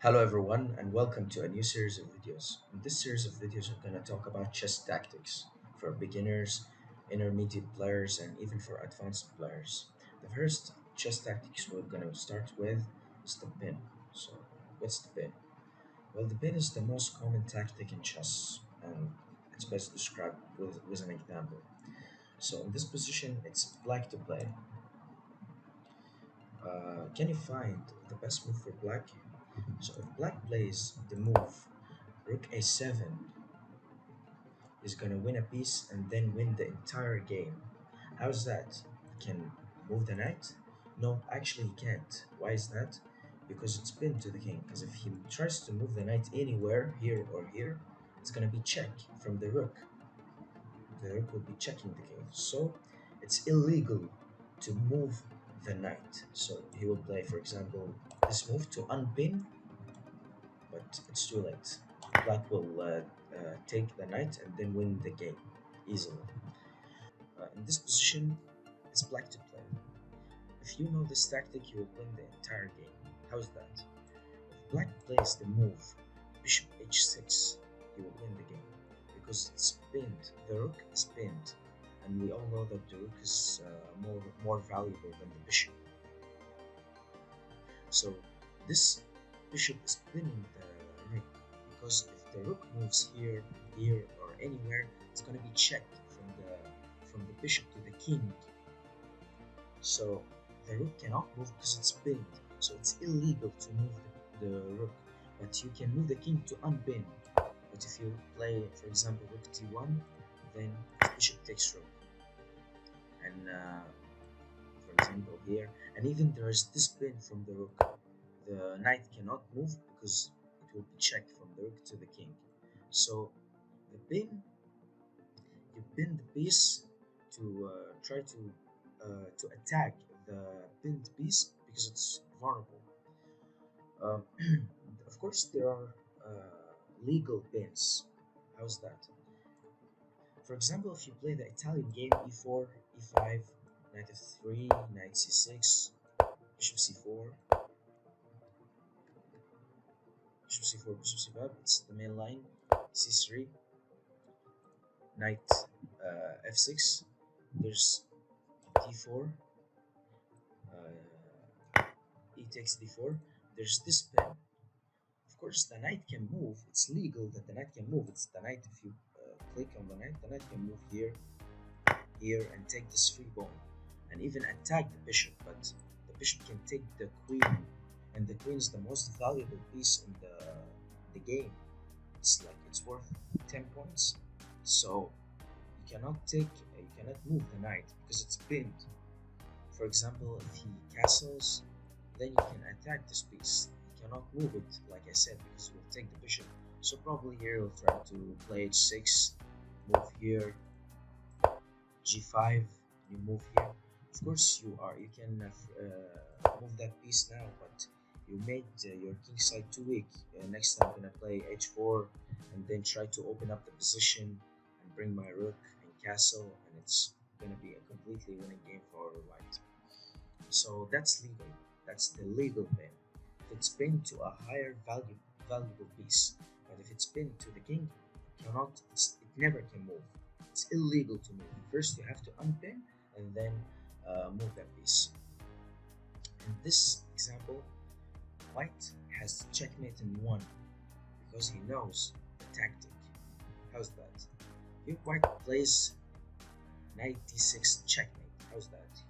Hello everyone and welcome to a new series of videos. In this series of videos we're going to talk about chess tactics for beginners, intermediate players and even for advanced players. The first chess tactics we're going to start with is the pin. So what's the pin? Well, the pin is the most common tactic in chess and it's best described with an example. So in this position it's black to play. Can you find the best move for black? So if black plays the move Rook a7 is gonna win a piece and then win the entire game. How's that? He can move the knight? No, actually he can't. Why is that? Because it's pinned to the king. Because if he tries to move the knight anywhere, here or here, it's gonna be check from the rook. The rook will be checking the king. So it's illegal to move the knight. So he will play, for example, this move to unpin, but it's too late. Black will take the knight and then win the game easily. In this position, it's black to play. If you know this tactic, you will win the entire game. How's that? If black plays the move bishop h6, he will win the game because it's pinned. The rook is pinned, and we all know that the rook is more valuable than the bishop. So this bishop is pinning the rook because if the rook moves here, here, or anywhere, it's going to be checked from the bishop to the king. So the rook cannot move because it's pinned. So it's illegal to move the rook, but you can move the king to unpin. But if you play, for example, rook d1, then bishop takes rook, and for example here, and even there is this pin from the rook. The knight cannot move because it will be checked from the rook to the king. So the pin, you pin the piece to to attack the pinned piece because it's vulnerable. Um, of course, there are legal pins. How's that? For example, if you play the Italian game e4, e5, knight f3, knight c6, bishop c4, bishop c4, bishop c5, it's the main line, c3, knight f6, there's d4, e takes d4, there's this pin. Of course, the knight can move, it's legal that the knight can move, it's the knight, if you click on the knight can move here, here, and take this free pawn, and even attack the bishop, but the bishop can take the queen, and the queen is the most valuable piece in the game. It's like it's worth 10 points, so you cannot move the knight because it's pinned. For example, if he castles, then you can attack this piece. You cannot move it, like I said, because it will take the bishop. So probably here you'll try to play h6, move here, g5, you move here. Of course you can move that piece now, but you made your king side too weak. Next time I'm gonna play h4 and then try to open up the position and bring my rook and castle, and it's gonna be a completely winning game for white. So that's legal. That's the legal pin. If it's pinned to a higher valuable piece, but if it's pinned to the king, it never can move. It's illegal to move. First, you have to unpin and then move that piece. In this example, white has checkmate in one because he knows the tactic. How's that? If white plays knight d6 checkmate, how's that?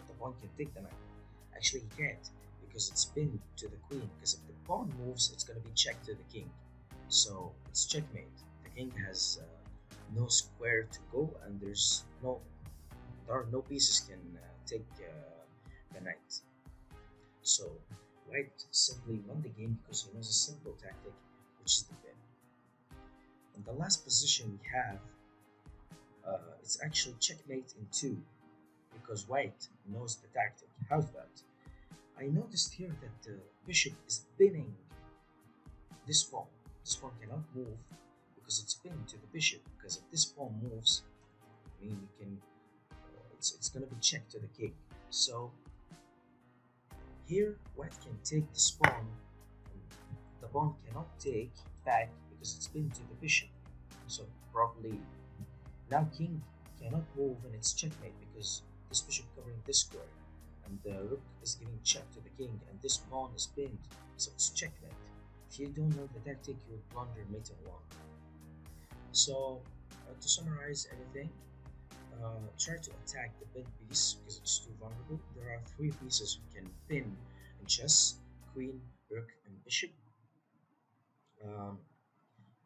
The pawn can take the knight. Actually, he can't because it's pinned to the queen. Because if the pawn moves, it's going to be checked to the king. So it's checkmate. The king has no square to go, and there are no pieces can take the knight. So white simply won the game because he knows a simple tactic, which is the pin. And the last position we have, it's actually checkmate in two because white knows the tactic. How's that? I noticed here that the bishop is pinning this pawn. This pawn cannot move because it's pinned to the bishop. Because if this pawn moves, I mean, you can, it's gonna be checked to the king. So here, white can take this pawn pawn cannot take back because it's pinned to the bishop. So probably now king cannot move and it's checkmate because this bishop covering this square and the rook is giving check to the king and this pawn is pinned, so it's checkmate. If you don't know the tactic, you will blunder mate and one. So to summarize everything, try to attack the pinned piece because it's too vulnerable. There are three pieces you can pin in chess: queen, rook, and bishop. Um,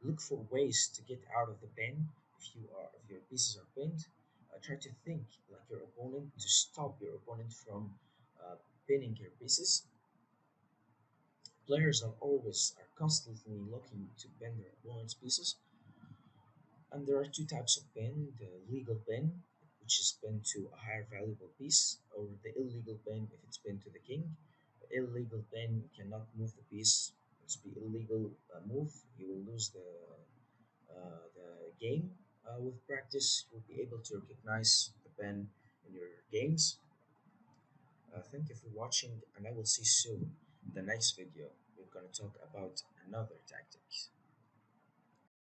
Look for ways to get out of the pin if your pieces are pinned. Try to think like your opponent to stop your opponent from pinning your pieces. Players are constantly looking to pin their opponent's pieces, and there are two types of pin: the legal pin, which is pinned to a higher valuable piece, or the illegal pin if it's pinned to the king. The illegal pin cannot move the piece. It's the illegal move. You will lose the game. With practice, you'll be able to recognize the pen in your games. Thank you for watching, and I will see you soon in the next video. We're going to talk about another tactics.